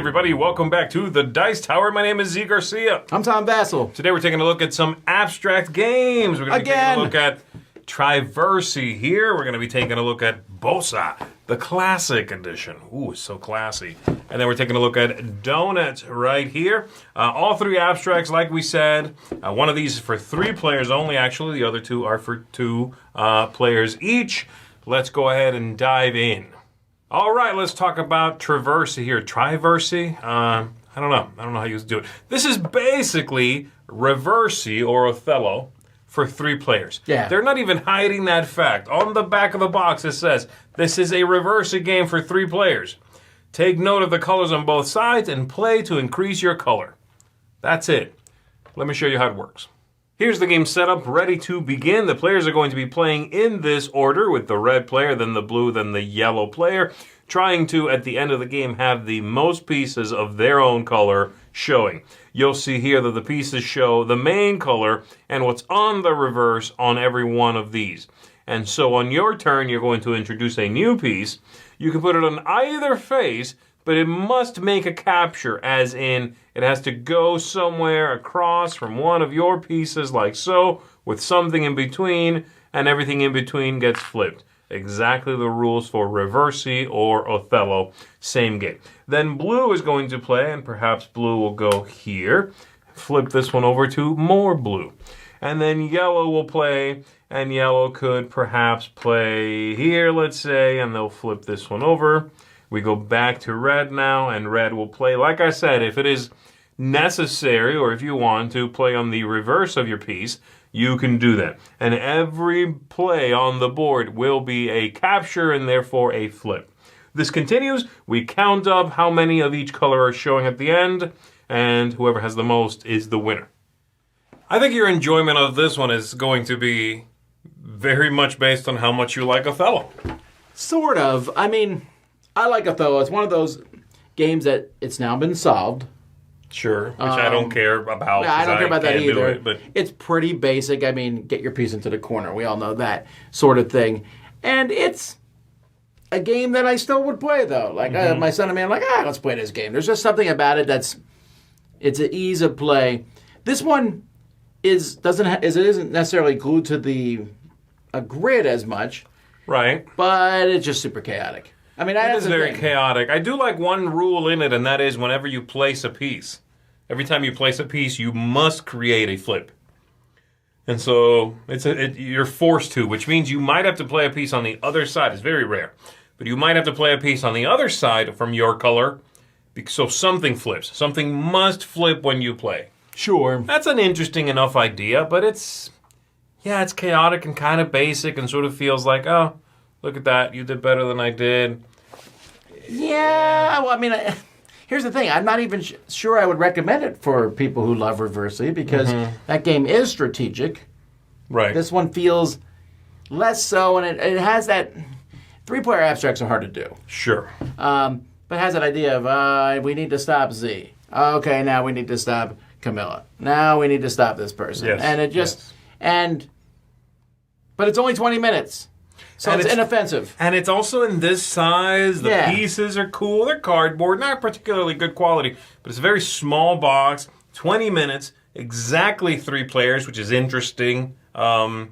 everybody. Welcome back to the Dice Tower. My name is Zee Garcia. I'm Tom Vasel. Today we're taking a look at some abstract games. We're going to be taking a look at Triversi here. We're going to be taking a look at Bossa, the classic edition. Ooh, so classy. And then we're taking a look at Donuts right here. All three abstracts, like we said. One of these is for 3 players only, actually. The other 2 are for 2 players each. Let's go ahead and dive in. All right, let's talk about Traversy here. Triversi? I don't know how you do it. This is basically Reversi or Othello for 3 players. Yeah. They're not even hiding that fact. On the back of the box it says, this is a Reversi game for 3 players. Take note of the colors on both sides and play to increase your color. That's it. Let me show you how it works. Here's the game setup, ready to begin. The players are going to be playing in this order, with the red player, then the blue, then the yellow player, trying to, at the end of the game, have the most pieces of their own color showing. You'll see here that the pieces show the main color and what's on the reverse on every one of these. And so on your turn, you're going to introduce a new piece. You can put it on either face, but it must make a capture, as in it has to go somewhere across from one of your pieces like so, with something in between, and everything in between gets flipped. Exactly the rules for Reversi or Othello, same game. Then blue is going to play, and perhaps blue will go here. Flip this one over to more blue. And then yellow will play, and yellow could perhaps play here, let's say, and they'll flip this one over. We go back to red now, and red will play. Like I said, if it is necessary, or if you want to play on the reverse of your piece, you can do that. And every play on the board will be a capture and therefore a flip. This continues. We count up how many of each color are showing at the end, and whoever has the most is the winner. I think your enjoyment of this one is going to be very much based on how much you like Othello. Sort of. I mean, I like Othello. It's one of those games that it's now been solved. Sure, which I don't care about. Yeah, I don't care about that either. But it's pretty basic. I mean, get your piece into the corner. We all know that sort of thing. And it's a game that I still would play, though. Like, my son and me are like, let's play this game. There's just something about it it's an ease of play. This one isn't necessarily glued to a grid as much. Right. But it's just super chaotic. I mean, it is very chaotic. I do like one rule in it, and that is whenever you place a piece, every time you place a piece, you must create a flip. And so you're forced to, which means you might have to play a piece on the other side. It's very rare. But you might have to play a piece on the other side from your color, so something flips. Something must flip when you play. Sure. That's an interesting enough idea, but it's chaotic and kind of basic and sort of feels like, oh, look at that, you did better than I did. Yeah, well, I mean, here's the thing. I'm not even sure I would recommend it for people who love Reversi, because that game is strategic. Right. This one feels less so, and it has that... 3-player abstracts are hard to do. Sure. But it has that idea of, we need to stop Z. Okay, now we need to stop Camilla. Now we need to stop this person. Yes. And it just... But it's only 20 minutes. So it's inoffensive. And it's also in this size. The pieces are cool. They're cardboard. Not particularly good quality. But it's a very small box. 20 minutes. Exactly 3 players, which is interesting. For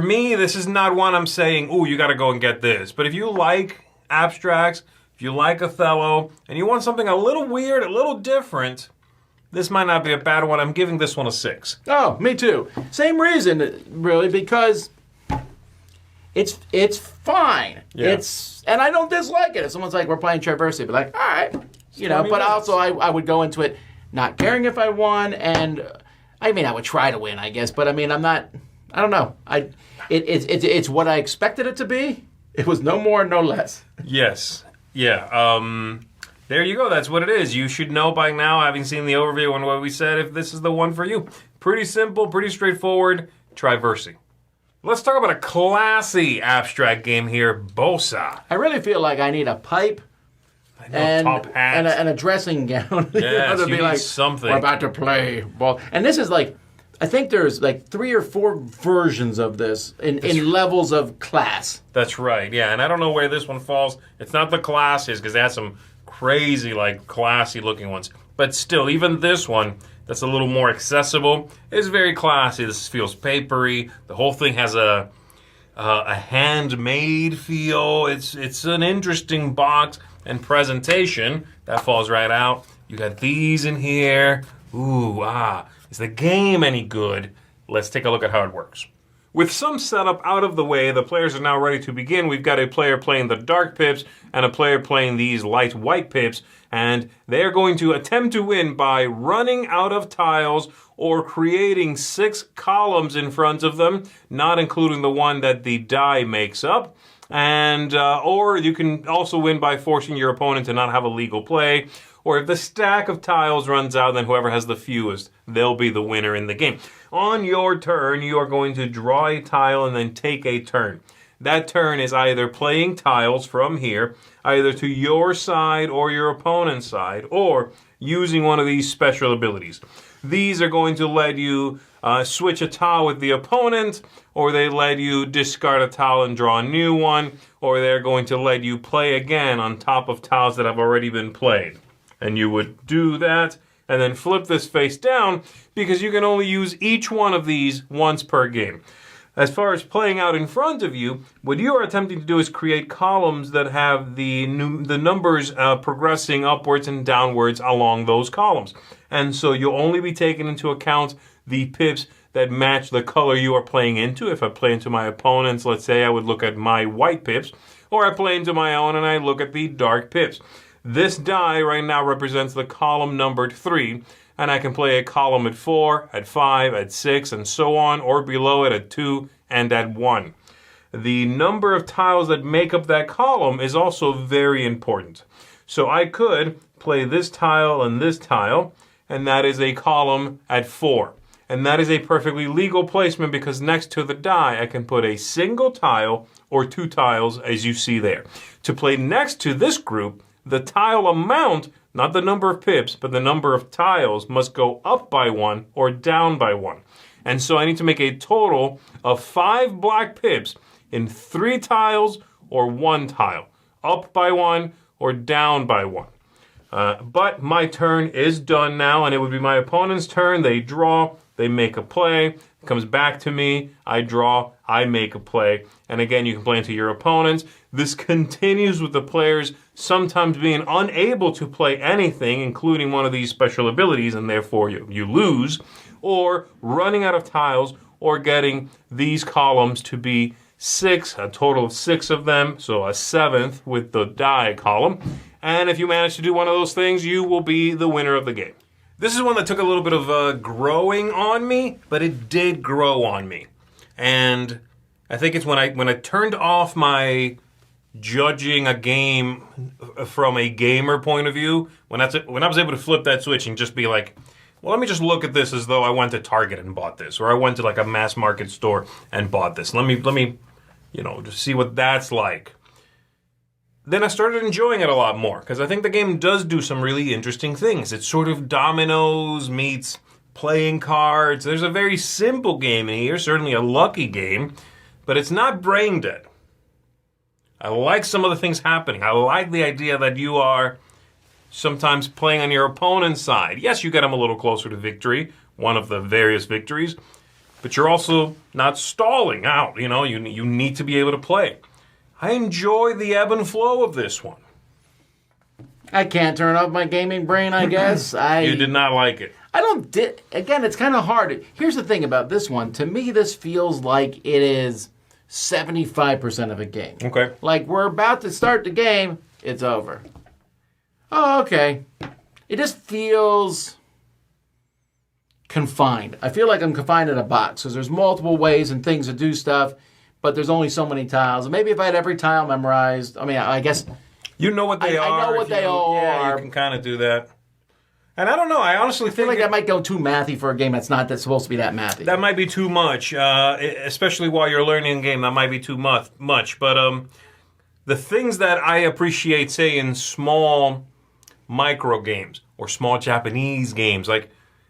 me, this is not one I'm saying, ooh, you got to go and get this. But if you like abstracts, if you like Othello, and you want something a little weird, a little different, this might not be a bad one. I'm giving this one a 6. Oh, me too. Same reason, really, because... It's fine. Yeah. And I don't dislike it. If someone's like, we're playing Traversy, but like, all right. But also I would go into it not caring if I won, and I mean, I would try to win, I guess, but I mean, I don't know. It's what I expected it to be. It was no more, no less. Yes. Yeah. There you go. That's what it is. You should know by now, having seen the overview on what we said, if this is the one for you. Pretty simple, pretty straightforward. Triversi. Let's talk about a classy abstract game here, Bossa. I really feel like I need a pipe top hat and a dressing gown. Yes, to you be need like, something. We're about to play ball. And this is like, I think there's like 3 or 4 versions of this in levels of class. That's right, yeah. And I don't know where this one falls. It's not the classiest because it has some crazy, like, classy-looking ones. But still, even this one that's a little more accessible is very classy. This feels papery. The whole thing has a handmade feel. It's an interesting box and presentation. That falls right out. You got these in here. Ooh, is the game any good? Let's take a look at how it works. With some setup out of the way, the players are now ready to begin. We've got a player playing the dark pips and a player playing these light white pips, and they're going to attempt to win by running out of tiles or creating 6 columns in front of them, not including the one that the die makes up. And or you can also win by forcing your opponent to not have a legal play. Or if the stack of tiles runs out, then whoever has the fewest, they'll be the winner in the game. On your turn, you are going to draw a tile and then take a turn. That turn is either playing tiles from here, either to your side or your opponent's side, or using one of these special abilities. These are going to let you switch a tile with the opponent, or they let you discard a tile and draw a new one, or they're going to let you play again on top of tiles that have already been played. And you would do that, and then flip this face down, because you can only use each one of these once per game. As far as playing out in front of you, what you are attempting to do is create columns that have the numbers progressing upwards and downwards along those columns. And so you'll only be taking into account the pips that match the color you are playing into. If I play into my opponent's, let's say I would look at my white pips, or I play into my own and I look at the dark pips. This die right now represents the column numbered 3, and I can play a column at 4, at 5, at 6, and so on, or below it at 2 and at 1. The number of tiles that make up that column is also very important. So I could play this tile and this tile, and that is a column at 4. And that is a perfectly legal placement because next to the die, I can put a single tile or 2 tiles, as you see there. To play next to this group, the tile amount, not the number of pips, but the number of tiles must go up by 1 or down by 1. And so I need to make a total of 5 black pips in 3 tiles or 1 tile, up by 1 or down by 1. But my turn is done now, and it would be my opponent's turn. They draw, they make a play, it comes back to me, I draw, I make a play. And again, you can play into your opponents. This continues with the players sometimes being unable to play anything, including one of these special abilities, and therefore you lose, or running out of tiles, or getting these columns to be 6, a total of 6 of them, so a 7th with the die column. And if you manage to do one of those things, you will be the winner of the game. This is one that took a little bit of growing on me, but it did grow on me. And I think it's when I turned off my judging a game from a gamer point of view, when I was able to flip that switch and just be like, well, let me just look at this as though I went to Target and bought this, or I went to like a mass market store and bought this. Let me, just see what that's like. Then I started enjoying it a lot more, because I think the game does do some really interesting things. It's sort of dominoes meets playing cards. There's a very simple game in here, certainly a lucky game, but it's not brain dead. I like some of the things happening. I like the idea that you are sometimes playing on your opponent's side. Yes, you get them a little closer to victory, one of the various victories, but you're also not stalling out. You need to be able to play. I enjoy the ebb and flow of this one. I can't turn off my gaming brain, I guess. You did not like it. Again, it's kind of hard. Here's the thing about this one. To me, this feels like it is 75% of a game. Okay. Like, we're about to start the game, it's over. Oh, okay. It just feels confined. I feel like I'm confined in a box, because there's multiple ways and things to do stuff, but there's only so many tiles. Maybe if I had every tile memorized, I guess... You know what they are. I know what they all are. Yeah, you can kind of do that. And I don't know. I honestly feel like that might go too mathy for a game that's supposed to be that mathy. That might be too much, especially while you're learning a game. That might be too much. But the things that I appreciate, say, in small micro games or small Japanese games, like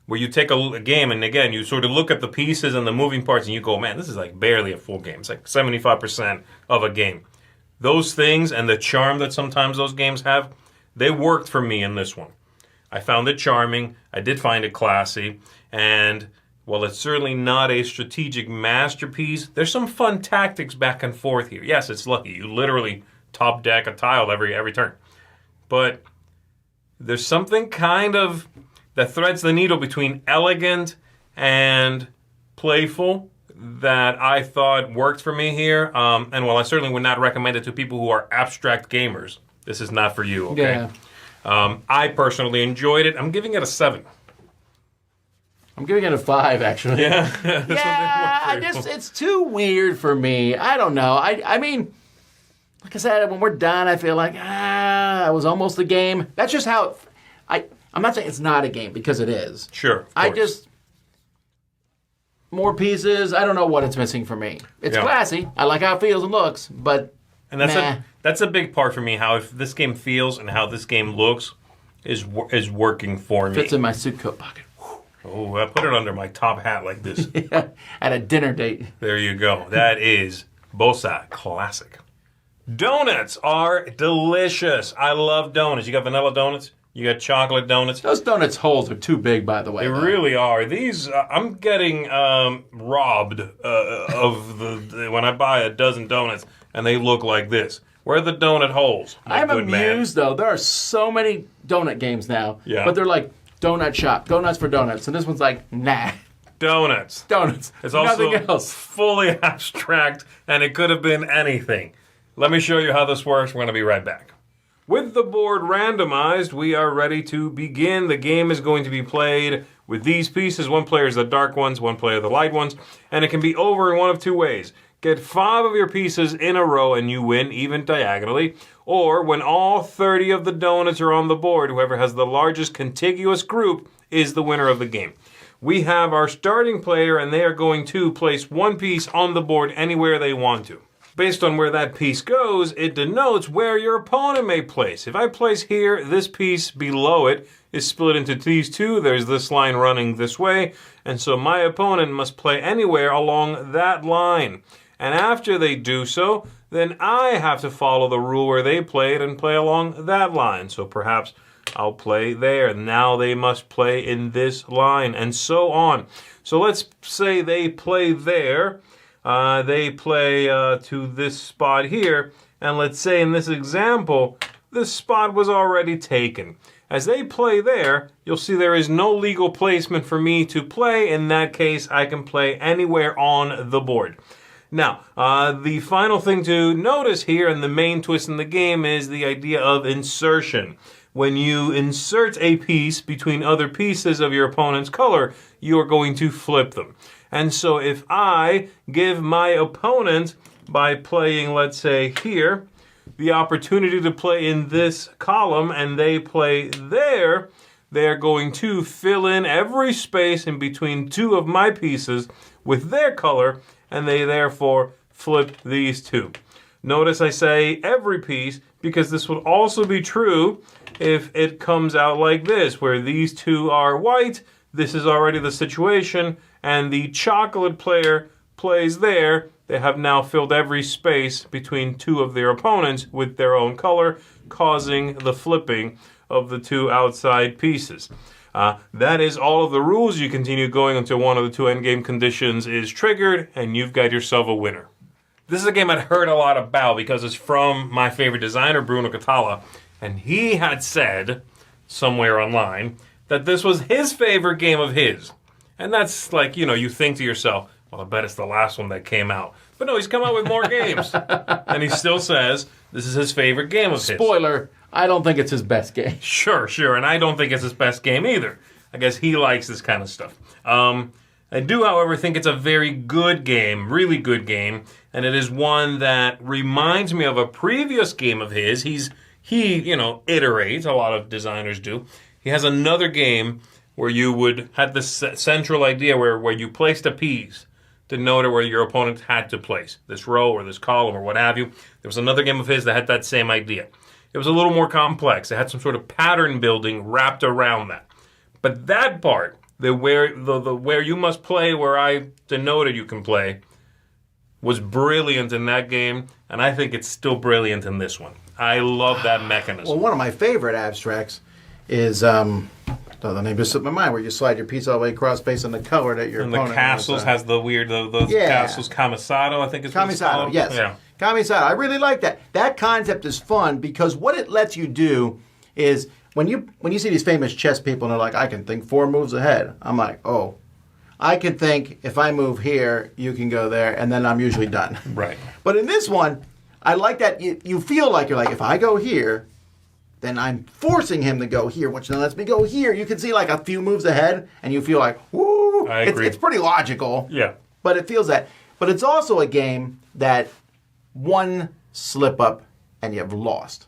where you take a game and, again, you sort of look at the pieces and the moving parts and you go, man, this is like barely a full game. It's like 75% of a game. Those things and the charm that sometimes those games have, they worked for me in this one. I found it charming. I did find it classy. And while it's certainly not a strategic masterpiece, there's some fun tactics back and forth here. Yes, it's lucky. You literally top deck a tile every turn. But there's something kind of that threads the needle between elegant and playful that I thought worked for me here. And while I certainly would not recommend it to people who are abstract gamers, this is not for you, okay? Yeah. I personally enjoyed it. I'm giving it a 7. I'm giving it a 5, actually. Yeah? It's too weird for me. I don't know. I mean, like I said, when we're done, I feel like, it was almost a game. That's just how... I'm not saying it's not a game, because it is. Sure. More pieces, I don't know what it's missing for me. It's classy. I like how it feels and looks, but and that's a big part for me, how if this game feels and how this game looks is working for me. Fits in my suit coat pocket. Oh, I put it under my top hat like this. At a dinner date. There you go. That is Bossa Classic. Donuts are delicious. I love donuts. You got vanilla donuts? You got chocolate donuts? Those donuts holes are too big, by the way. They really are. These, I'm getting robbed of the when I buy a dozen donuts and they look like this. Where are the donut holes? I'm amused, though. There are so many donut games now. Yeah. But they're like, donut shop, donuts for donuts. And this one's like, nah. Donuts. It's also nothing else. Fully abstract, and it could have been anything. Let me show you how this works. We're going to be right back. With the board randomized, we are ready to begin. The game is going to be played with these pieces. One player is the dark ones, one player the light ones, and it can be over in one of two ways. Get 5 of your pieces in a row and you win, even diagonally. Or when all 30 of the donuts are on the board, whoever has the largest contiguous group is the winner of the game. We have our starting player, and they are going to place one piece on the board anywhere they want to. Based on where that piece goes, it denotes where your opponent may place. If I place here, this piece below it is split into these two. There's this line running this way, and so my opponent must play anywhere along that line. And after they do so, then I have to follow the rule where they played and play along that line. So perhaps I'll play there. Now they must play in this line, and so on. So let's say they play there. They play to this spot here, and let's say in this example, this spot was already taken. As they play there, you'll see there is no legal placement for me to play. In that case, I can play anywhere on the board. Now, the final thing to notice here, and the main twist in the game, is the idea of insertion. When you insert a piece between other pieces of your opponent's color, you are going to flip them. And so if I give my opponent, by playing, let's say, here, the opportunity to play in this column, and they play there, they're going to fill in every space in between 2 of my pieces with their color, and they therefore flip these 2. Notice I say every piece, because this would also be true if it comes out like this, where these 2 are white. This is already the situation, and the chocolate player plays there. They have now filled every space between 2 of their opponents with their own color, causing the flipping of the 2 outside pieces. That is all of the rules. You continue going until one of the 2 endgame conditions is triggered, and you've got yourself a winner. This is a game I'd heard a lot about because it's from my favorite designer, Bruno Catala, and he had said somewhere online that this was his favorite game of his. And that's like, you think to yourself, well, I bet it's the last one that came out. But no, he's come out with more games. And he still says this is his favorite game of his. Spoiler, I don't think it's his best game. Sure. And I don't think it's his best game either. I guess he likes this kind of stuff. I do, however, think it's a very good game, really good game. And it is one that reminds me of a previous game of his. He iterates, a lot of designers do. He has another game where you would have this central idea where you placed a piece to note where your opponent had to place, this row or this column or what have you. There was another game of his that had that same idea. It was a little more complex. It had some sort of pattern building wrapped around that. But that part, the where you must play, where I denoted you can play, was brilliant in that game, and I think it's still brilliant in this one. I love that mechanism. Well, one of my favorite abstracts is the name just slipped my mind, where you slide your piece all the way across based on the color that your opponent the castles has the weird those castles. Camisado, I think it's Camisado. Yes, yeah. Camisado. I really like that. That concept is fun because what it lets you do is when you see these famous chess people and they're like, I can think 4 moves ahead. I'm like, oh, I can think if I move here, you can go there, and then I'm usually done. Right. But in this one, I like that you feel like you're like, if I go here, then I'm forcing him to go here, which then lets me go here. You can see like a few moves ahead, and you feel like, woo! I agree. It's pretty logical. Yeah. But it feels that. But it's also a game that one slip up and you've lost.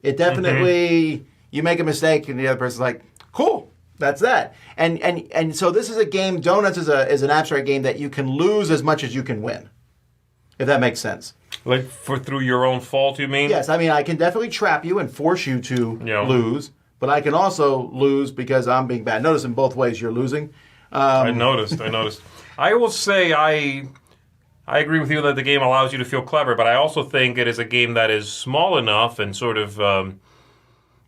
It definitely, you make a mistake and the other person's like, cool, that's that. And so this is a game, Donuts is an abstract game that you can lose as much as you can win. If that makes sense. Like through your own fault, you mean? Yes, I mean, I can definitely trap you and force you to lose, but I can also lose because I'm being bad. Notice in both ways you're losing. I noticed. I will say I agree with you that the game allows you to feel clever, but I also think it is a game that is small enough and sort of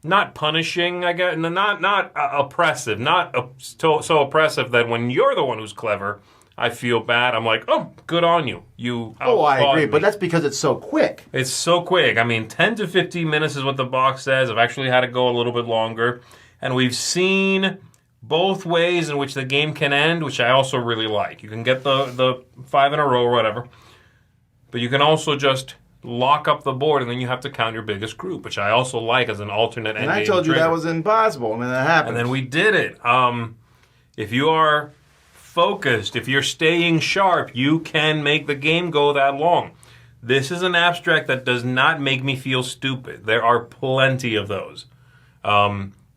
not punishing, I guess, not oppressive, not so oppressive that when you're the one who's clever, I feel bad. I'm like, oh, good on you. I agree, but that's because it's so quick. It's so quick. I mean, 10 to 15 minutes is what the box says. I've actually had to go a little bit longer. And we've seen both ways in which the game can end, which I also really like. You can get the 5 in a row or whatever, but you can also just lock up the board and then you have to count your biggest group, which I also like as an alternate endgame. And I told you that was impossible, and then that happened. And then we did it. If you are focused, if you're staying sharp, you can make the game go that long. This is an abstract that does not make me feel stupid. There are plenty of those.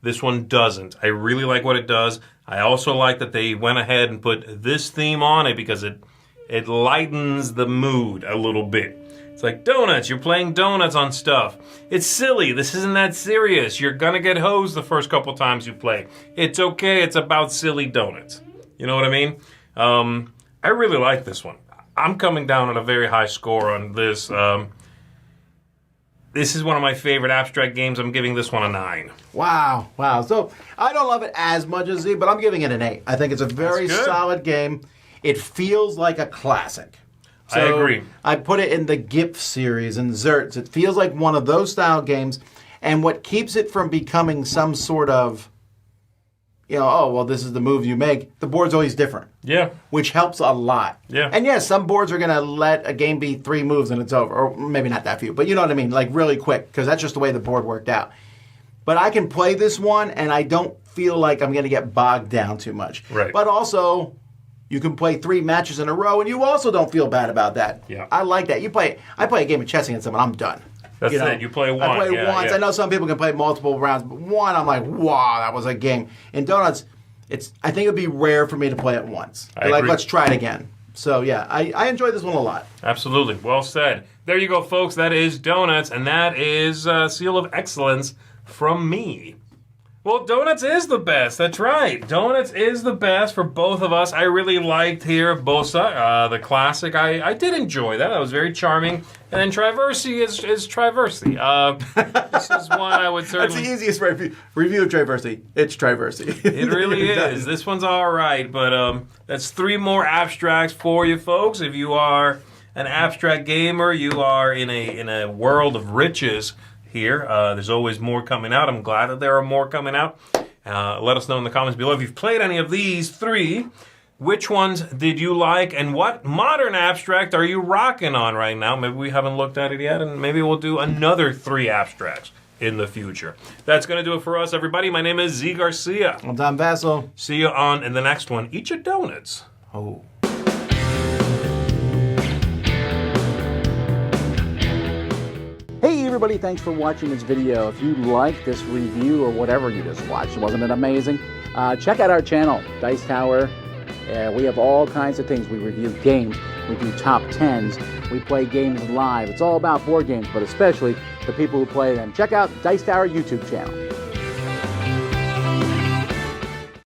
This one doesn't. I really like what it does. I also like that they went ahead and put this theme on it because it lightens the mood a little bit. It's like donuts. You're playing donuts on stuff. It's silly. This isn't that serious. You're going to get hosed the first couple times you play. It's okay. It's about silly donuts. You know what I mean? I really like this one. I'm coming down at a very high score on this. This is one of my favorite abstract games. I'm giving this one a 9. Wow. So I don't love it as much as Z, but I'm giving it an 8. I think it's a very solid game. It feels like a classic. So I agree. I put it in the GIF series and Zerts. It feels like one of those style games. And what keeps it from becoming some sort of, this is the move you make. The board's always different. Yeah. Which helps a lot. Yeah. And yes, some boards are going to let a game be 3 moves and it's over. Or maybe not that few, but you know what I mean? Like really quick, because that's just the way the board worked out. But I can play this one and I don't feel like I'm going to get bogged down too much. Right. But also, you can play 3 matches in a row and you also don't feel bad about that. Yeah. I like that. I play a game of chess against someone, I'm done. That's it. You play one. I play once. Yeah. I know some people can play multiple rounds, but one, I'm like, wow, that was a game. In Donuts, I think it would be rare for me to play it once. Agree. Let's try it again. So, yeah, I enjoyed this one a lot. Absolutely. Well said. There you go, folks. That is Donuts, and that is Seal of Excellence from me. Well, Donuts is the best. That's right. Donuts is the best for both of us. I really liked here Bossa, the classic. I did enjoy that. That was very charming. And then Traversy is Traversy. This is one I would certainly... That's the easiest review of Traversy. It's Traversy. It really is. This one's all right, but that's 3 more abstracts for you, folks. If you are an abstract gamer, you are in a world of riches here. There's always more coming out. I'm glad that there are more coming out. Let us know in the comments below if you've played any of these 3. Which ones did you like, and what modern abstract are you rocking on right now? Maybe we haven't looked at it yet, and maybe we'll do another 3 abstracts in the future. That's going to do it for us, everybody. My name is Zee Garcia. I'm Tom Vasel. See you on in the next one. Eat your donuts. Oh. Hey everybody, thanks for watching this video. If you like this review or whatever you just watched, wasn't it amazing? Check out our channel, Dice Tower. We have all kinds of things. We review games, we do top 10s, we play games live. It's all about board games, but especially the people who play them. Check out Dice Tower YouTube channel.